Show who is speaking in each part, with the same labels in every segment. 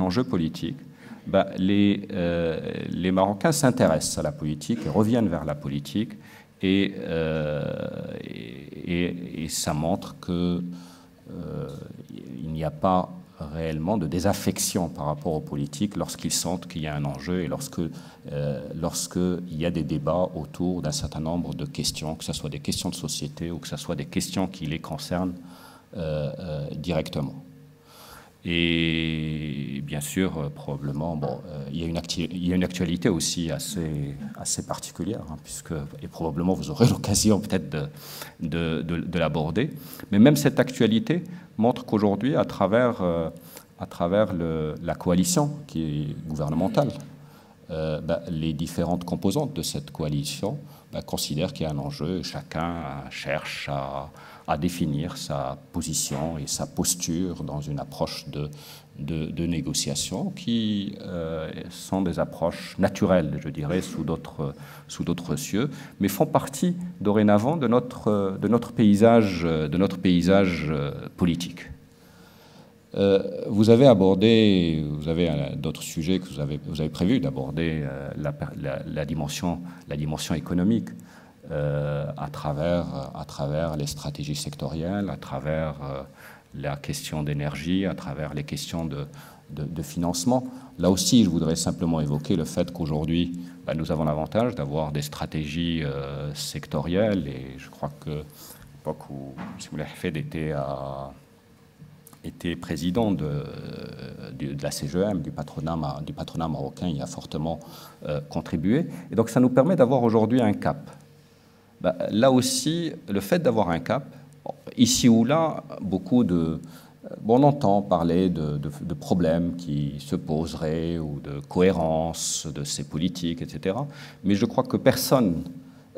Speaker 1: enjeu politique, les Marocains s'intéressent à la politique et reviennent vers la politique, et ça montre qu'il n'y a pas réellement de désaffection par rapport aux politiques lorsqu'ils sentent qu'il y a un enjeu et lorsqu'il y a des débats autour d'un certain nombre de questions, que ce soit des questions de société ou que ce soit des questions qui les concernent directement. Et bien sûr, probablement, il y a une actualité aussi assez particulière, hein, et probablement vous aurez l'occasion peut-être de l'aborder. Mais même cette actualité montre qu'aujourd'hui, à travers la coalition qui est gouvernementale, les différentes composantes de cette coalition considèrent qu'il y a un enjeu et chacun cherche à définir sa position et sa posture dans une approche de négociation qui sont des approches naturelles, je dirais, sous d'autres cieux, mais font partie dorénavant de notre paysage politique. Vous avez d'autres sujets que vous avez prévu d'aborder, la dimension économique à travers les stratégies sectorielles, à travers la question d'énergie, à travers les questions de financement. Là aussi, je voudrais simplement évoquer le fait qu'aujourd'hui, nous avons l'avantage d'avoir des stratégies sectorielles, et je crois que l'époque où M. Hafed était président de la CGM, du patronat marocain, il a fortement contribué. Et donc ça nous permet d'avoir aujourd'hui un cap. Là aussi, le fait d'avoir un cap, ici ou là, on entend parler de problèmes qui se poseraient ou de cohérence de ces politiques, etc. Mais je crois que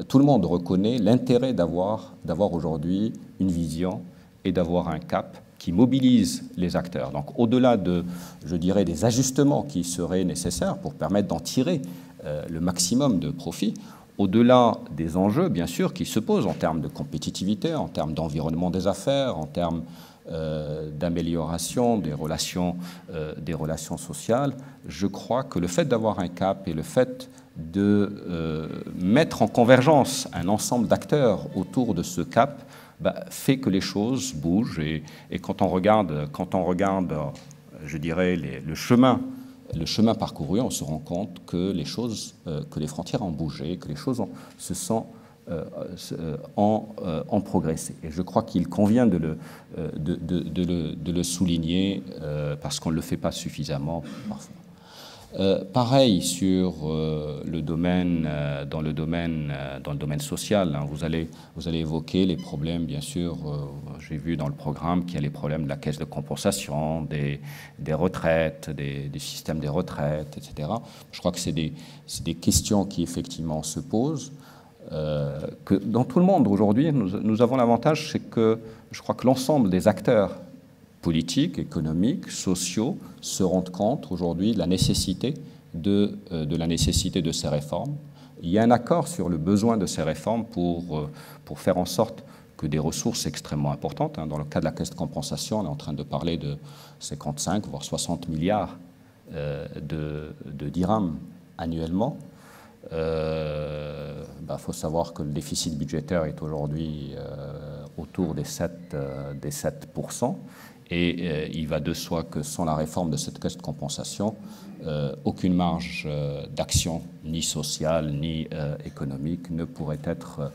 Speaker 1: tout le monde reconnaît l'intérêt d'avoir aujourd'hui une vision et d'avoir un cap qui mobilise les acteurs. Donc au-delà je dirais, des ajustements qui seraient nécessaires pour permettre d'en tirer le maximum de profit, au-delà des enjeux, bien sûr, qui se posent en termes de compétitivité, en termes d'environnement des affaires, en termes d'amélioration des relations sociales, je crois que le fait d'avoir un cap et le fait de mettre en convergence un ensemble d'acteurs autour de ce cap fait que les choses bougent. Et quand on regarde, je dirais, le chemin parcouru, on se rend compte que les frontières ont bougé, que les choses ont progressé. Et je crois qu'il convient de le souligner parce qu'on ne le fait pas suffisamment parfois. Pareil dans le domaine social, hein, vous allez évoquer les problèmes, bien sûr, j'ai vu dans le programme qu'il y a les problèmes de la caisse de compensation, des retraites, du système des retraites, etc. Je crois que c'est des questions qui effectivement se posent, que dans tout le monde aujourd'hui, nous avons l'avantage, c'est que je crois que l'ensemble des acteurs politiques, économiques, sociaux se rendent compte aujourd'hui de la nécessité de ces réformes. Il y a un accord sur le besoin de ces réformes pour faire en sorte que des ressources extrêmement importantes, hein, dans le cas de la caisse de compensation, on est en train de parler de 55 voire 60 milliards de dirhams annuellement. Faut savoir que le déficit budgétaire est aujourd'hui autour des 7%. Et il va de soi que sans la réforme de cette caisse de compensation, aucune marge d'action, ni sociale, ni économique, ne pourrait être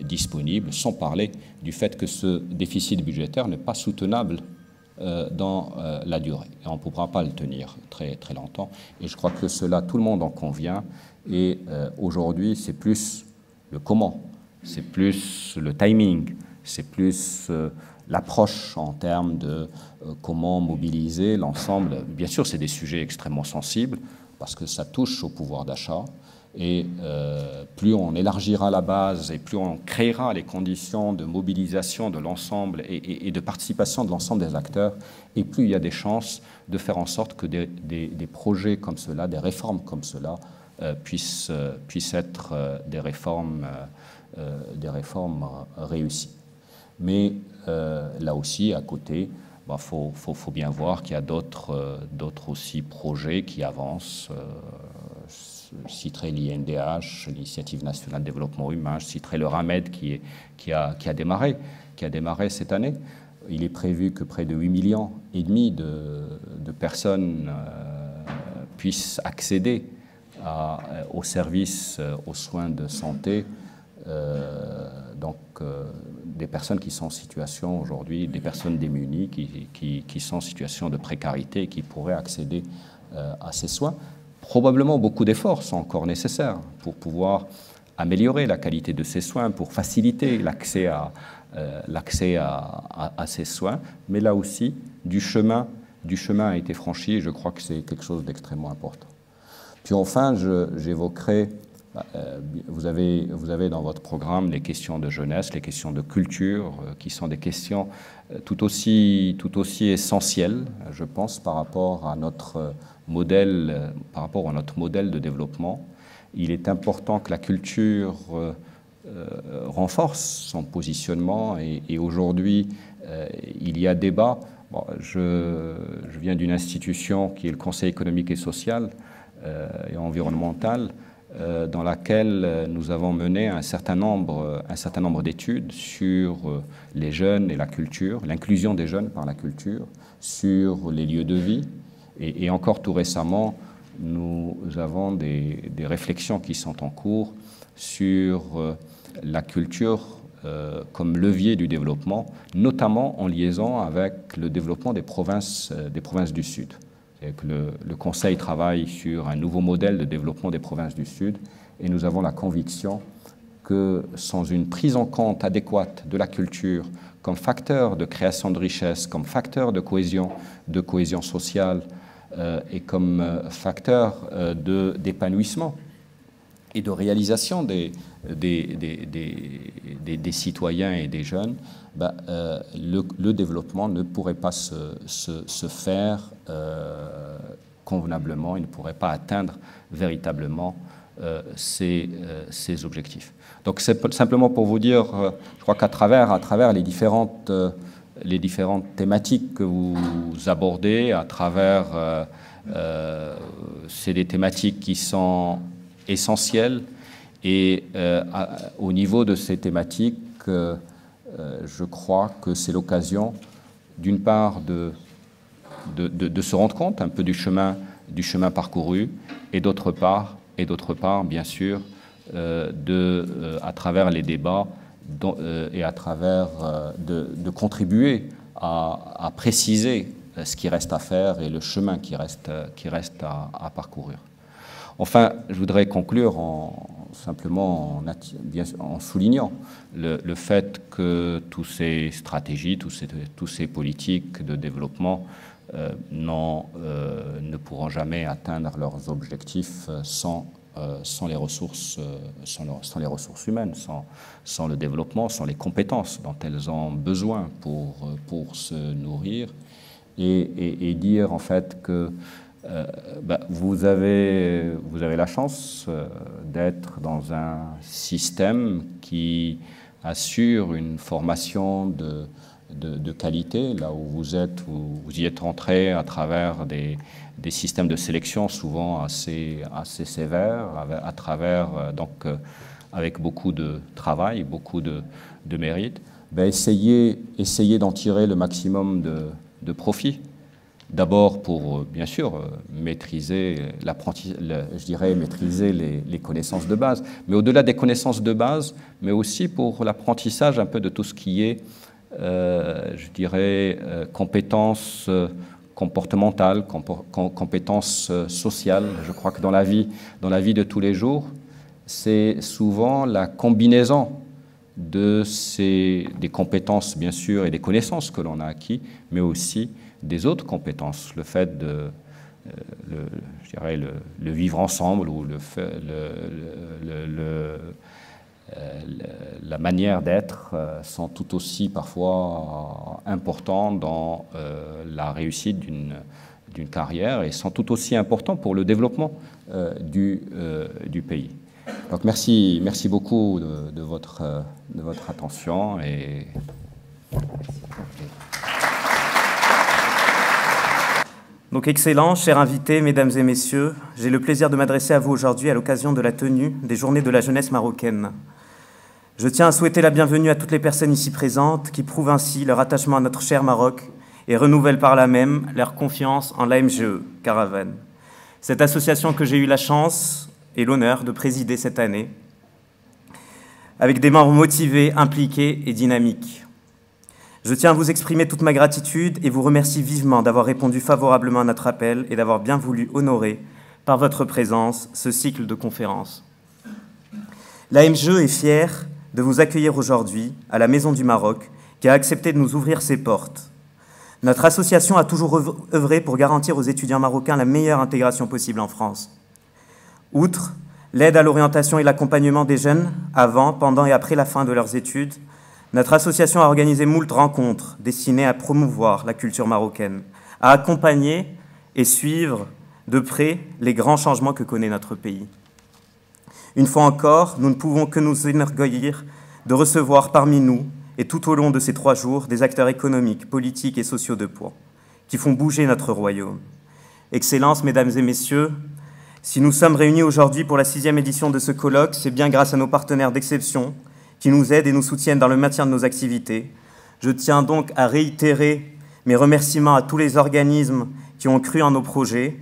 Speaker 1: disponible, sans parler du fait que ce déficit budgétaire n'est pas soutenable dans la durée. Et on ne pourra pas le tenir très, très longtemps. Et je crois que cela, tout le monde en convient. Et aujourd'hui, c'est plus le comment, c'est plus le timing, c'est plus l'approche en termes de comment mobiliser l'ensemble. Bien sûr, c'est des sujets extrêmement sensibles parce que ça touche au pouvoir d'achat. Et plus on élargira la base et plus on créera les conditions de mobilisation de l'ensemble et de participation de l'ensemble des acteurs, et plus il y a des chances de faire en sorte que des projets comme cela, des réformes comme cela, puissent être des réformes réussies. Mais là aussi, à côté, faut bien voir qu'il y a d'autres aussi projets qui avancent. Je citerai l'INDH, l'Initiative nationale de développement humain, je citerai le RAMED qui a démarré cette année. Il est prévu que près de 8,5 millions de personnes puissent accéder aux services, aux soins de santé, des personnes qui sont en situation aujourd'hui, des personnes démunies qui sont en situation de précarité et qui pourraient accéder à ces soins. Probablement beaucoup d'efforts sont encore nécessaires pour pouvoir améliorer la qualité de ces soins, pour faciliter l'accès à ces soins, mais là aussi, du chemin a été franchi et je crois que c'est quelque chose d'extrêmement important. Puis enfin, j'évoquerai, vous avez dans votre programme les questions de jeunesse, les questions de culture, qui sont des questions tout aussi essentielles, je pense, par rapport à notre modèle de développement. Il est important que la culture renforce son positionnement et aujourd'hui, il y a débat. Bon, je viens d'une institution qui est le Conseil économique et social et environnemental, dans laquelle nous avons mené un certain nombre d'études sur les jeunes et la culture, l'inclusion des jeunes par la culture, sur les lieux de vie. Et encore tout récemment, nous avons des réflexions qui sont en cours sur la culture comme levier du développement, notamment en liaison avec le développement des provinces du Sud. Que le Conseil travaille sur un nouveau modèle de développement des provinces du Sud et nous avons la conviction que sans une prise en compte adéquate de la culture comme facteur de création de richesse, comme facteur de cohésion sociale et comme facteur d'épanouissement et de réalisation des citoyens et des jeunes, le développement ne pourrait pas se faire convenablement, il ne pourrait pas atteindre véritablement ces objectifs. Donc c'est simplement pour vous dire, je crois qu'à travers les différentes thématiques que vous abordez, c'est des thématiques qui sont essentielles et au niveau de ces thématiques, je crois que c'est l'occasion, d'une part, de se rendre compte un peu du chemin parcouru et d'autre part, bien sûr, à travers les débats et à travers de contribuer à préciser ce qui reste à faire et le chemin qui reste à parcourir. Enfin, je voudrais conclure simplement en soulignant le fait que toutes ces stratégies, tous ces politiques de développement ne pourront jamais atteindre leurs objectifs sans les ressources humaines, sans le développement, sans les compétences dont elles ont besoin pour se nourrir, et dire en fait que vous avez la chance d'être dans un système qui assure une formation de qualité. Là où vous y êtes entré à travers des systèmes de sélection souvent assez sévères, avec beaucoup de travail, beaucoup de mérite. Essayez d'en tirer le maximum de profit. D'abord pour, bien sûr, maîtriser les connaissances de base, mais au-delà des connaissances de base, mais aussi pour l'apprentissage un peu de tout ce qui est, compétences comportementales, compétences sociales. Je crois que dans la vie de tous les jours, c'est souvent la combinaison des compétences, bien sûr, et des connaissances que l'on a acquis, mais aussi des autres compétences, le fait de le vivre ensemble ou la manière d'être sont tout aussi parfois importants dans la réussite d'une carrière et sont tout aussi importants pour le développement du pays. Donc merci beaucoup de votre attention et merci.
Speaker 2: Donc, Excellences, chers invités, mesdames et messieurs, j'ai le plaisir de m'adresser à vous aujourd'hui à l'occasion de la tenue des Journées de la jeunesse marocaine. Je tiens à souhaiter la bienvenue à toutes les personnes ici présentes qui prouvent ainsi leur attachement à notre cher Maroc et renouvellent par là même leur confiance en l'AMGE, Caravane. Cette association que j'ai eu la chance et l'honneur de présider cette année, avec des membres motivés, impliqués et dynamiques. Je tiens à vous exprimer toute ma gratitude et vous remercie vivement d'avoir répondu favorablement à notre appel et d'avoir bien voulu honorer, par votre présence, ce cycle de conférences. L'AMGE est fière de vous accueillir aujourd'hui à la Maison du Maroc, qui a accepté de nous ouvrir ses portes. Notre association a toujours œuvré pour garantir aux étudiants marocains la meilleure intégration possible en France. Outre l'aide à l'orientation et l'accompagnement des jeunes avant, pendant et après la fin de leurs études, notre association a organisé moult rencontres destinées à promouvoir la culture marocaine, à accompagner et suivre de près les grands changements que connaît notre pays. Une fois encore, nous ne pouvons que nous enorgueillir de recevoir parmi nous, et tout au long de ces 3 jours, des acteurs économiques, politiques et sociaux de poids, qui font bouger notre royaume. Excellences, mesdames et messieurs, si nous sommes réunis aujourd'hui pour la 6e édition de ce colloque, c'est bien grâce à nos partenaires d'exception qui nous aident et nous soutiennent dans le maintien de nos activités. Je tiens donc à réitérer mes remerciements à tous les organismes qui ont cru en nos projets,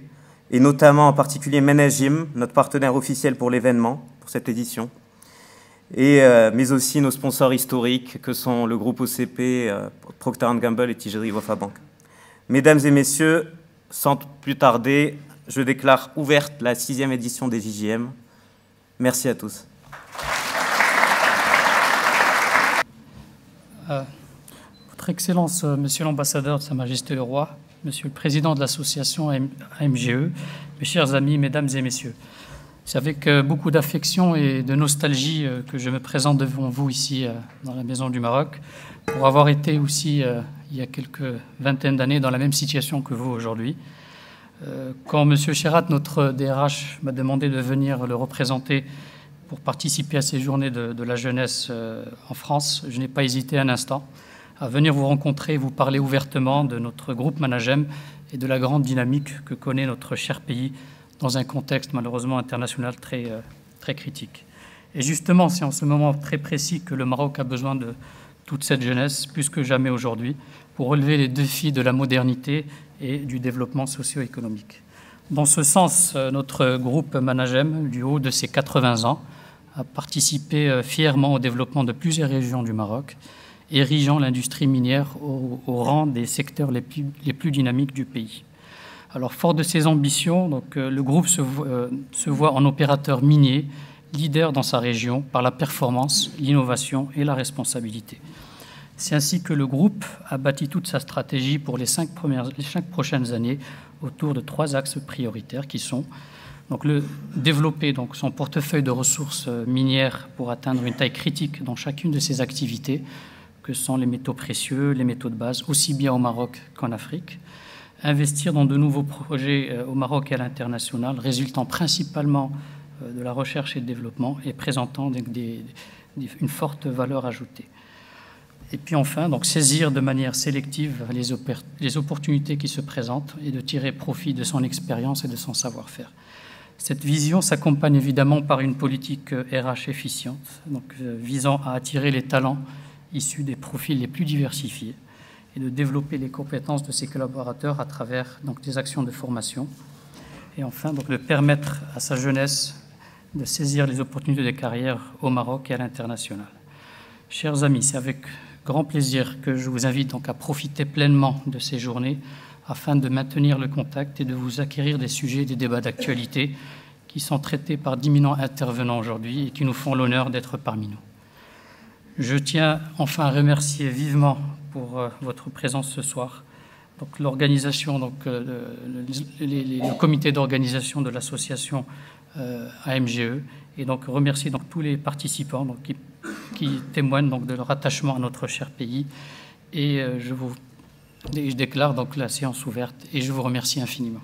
Speaker 2: et notamment en particulier Menagim, notre partenaire officiel pour l'événement, pour cette édition, mais aussi nos sponsors historiques que sont le groupe OCP, Procter & Gamble et Tigerie Wafa Bank. Mesdames et messieurs, sans plus tarder, je déclare ouverte la 6e édition des JJM. Merci à tous.
Speaker 3: Votre Excellence, Monsieur l'ambassadeur de Sa Majesté le Roi, Monsieur le Président de l'association AMGE, mes chers amis, mesdames et messieurs, c'est avec beaucoup d'affection et de nostalgie que je me présente devant vous ici dans la Maison du Maroc, pour avoir été aussi il y a quelques vingtaines d'années dans la même situation que vous aujourd'hui. Quand Monsieur Cherat, notre DRH, m'a demandé de venir le représenter pour participer à ces journées de la jeunesse en France, je n'ai pas hésité un instant à venir vous rencontrer et vous parler ouvertement de notre groupe Managem et de la grande dynamique que connaît notre cher pays dans un contexte malheureusement international très critique. Et justement, c'est en ce moment très précis que le Maroc a besoin de toute cette jeunesse, plus que jamais aujourd'hui, pour relever les défis de la modernité et du développement socio-économique. Dans ce sens, notre groupe Managem, du haut de ses 80 ans, a participé fièrement au développement de plusieurs régions du Maroc, érigeant l'industrie minière au rang des secteurs les plus dynamiques du pays. Alors, fort de ses ambitions, donc, le groupe se voit en opérateur minier, leader dans sa région par la performance, l'innovation et la responsabilité. C'est ainsi que le groupe a bâti toute sa stratégie pour les 5 prochaines années autour de 3 axes prioritaires qui sont donc développer donc son portefeuille de ressources minières pour atteindre une taille critique dans chacune de ses activités, que sont les métaux précieux, les métaux de base, aussi bien au Maroc qu'en Afrique. Investir dans de nouveaux projets au Maroc et à l'international, résultant principalement de la recherche et le développement et présentant une forte valeur ajoutée. Et puis enfin, donc, saisir de manière sélective les opportunités qui se présentent et de tirer profit de son expérience et de son savoir-faire. Cette vision s'accompagne évidemment par une politique RH efficiente, donc, visant à attirer les talents issus des profils les plus diversifiés et de développer les compétences de ses collaborateurs à travers donc, des actions de formation. Et enfin, donc, de permettre à sa jeunesse de saisir les opportunités de carrière au Maroc et à l'international. Chers amis, c'est avec grand plaisir que je vous invite donc à profiter pleinement de ces journées afin de maintenir le contact et de vous acquérir des sujets et des débats d'actualité qui sont traités par d'imminents intervenants aujourd'hui et qui nous font l'honneur d'être parmi nous. Je tiens enfin à remercier vivement pour votre présence ce soir. Donc l'organisation, donc le comité d'organisation de l'association AMGE, et donc remercier donc tous les participants donc, qui témoignent donc de leur attachement à notre cher pays. Et je déclare donc la séance ouverte et je vous remercie infiniment.